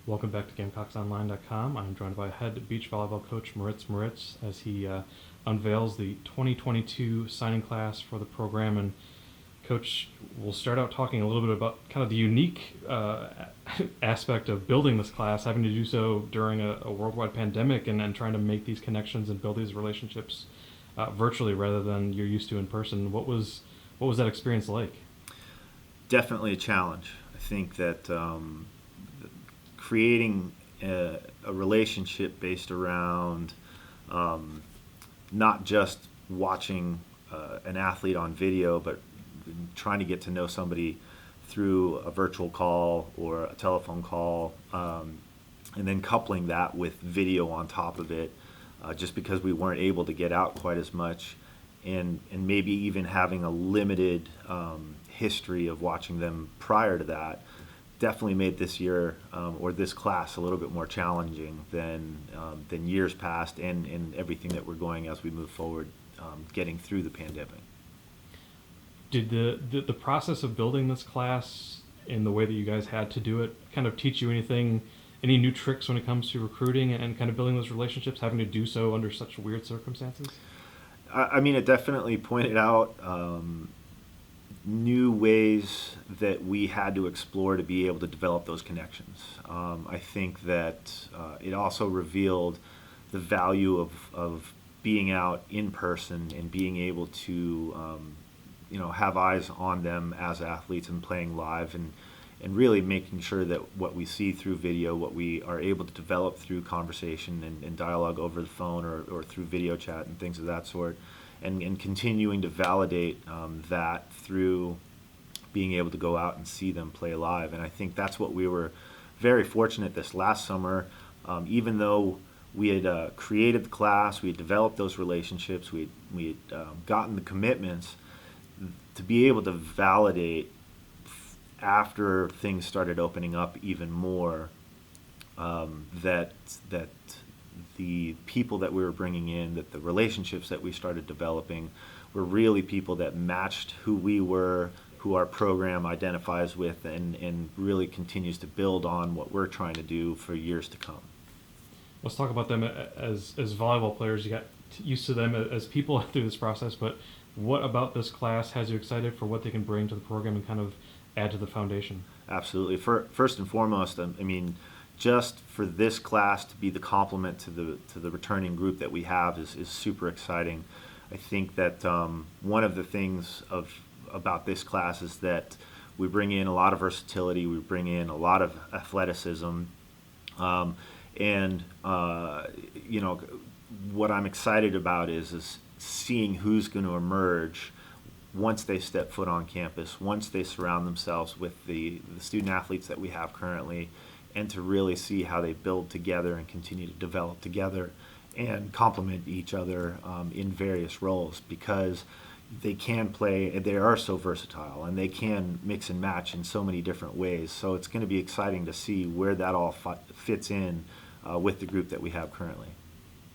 Welcome back to GamecocksOnline.com. I'm joined by head beach volleyball coach Moritz as he unveils the 2022 signing class for the program. And Coach, we'll start out talking a little bit about kind of the unique aspect of building this class, having to do so during a worldwide pandemic and trying to make these connections and build these relationships virtually rather than you're used to in person. What was that experience like? Definitely a challenge. I think that creating a relationship based around not just watching an athlete on video, but trying to get to know somebody through a virtual call or a telephone call, and then coupling that with video on top of it, just because we weren't able to get out quite as much, and maybe even having a limited history of watching them prior to that, definitely made this year or this class a little bit more challenging than years past, and everything that we're going as we move forward, getting through the pandemic. Did the process of building this class in the way that you guys had to do it kind of teach you any new tricks when it comes to recruiting and kind of building those relationships, having to do so under such weird circumstances? I mean, it definitely pointed out new ways that we had to explore to be able to develop those connections. I think that it also revealed the value of being out in person and being able to have eyes on them as athletes and playing live, and really making sure that what we see through video, what we are able to develop through conversation and dialogue over the phone or through video chat and things of that sort, and continuing to validate that through being able to go out and see them play live. And I think that's what we were very fortunate this last summer, even though we had created the class, we had developed those relationships, we had gotten the commitments, to be able to validate after things started opening up even more, that the people that we were bringing in, that the relationships that we started developing were really people that matched who we were, who our program identifies with, and really continues to build on what we're trying to do for years to come. Let's talk about them as volleyball players. You got used to them as people through this process, but what about this class has you excited for what they can bring to the program and kind of add to the foundation? Absolutely. First and foremost, I mean, just for this class to be the complement to the returning group that we have is super exciting. I think that one of the things about this class is that we bring in a lot of versatility, we bring in a lot of athleticism, and what I'm excited about is seeing who's going to emerge once they step foot on campus, once they surround themselves with the student athletes that we have currently, and to really see how they build together and continue to develop together and complement each other in various roles, because they can play, they are so versatile, and they can mix and match in so many different ways. So it's going to be exciting to see where that all fits in with the group that we have currently.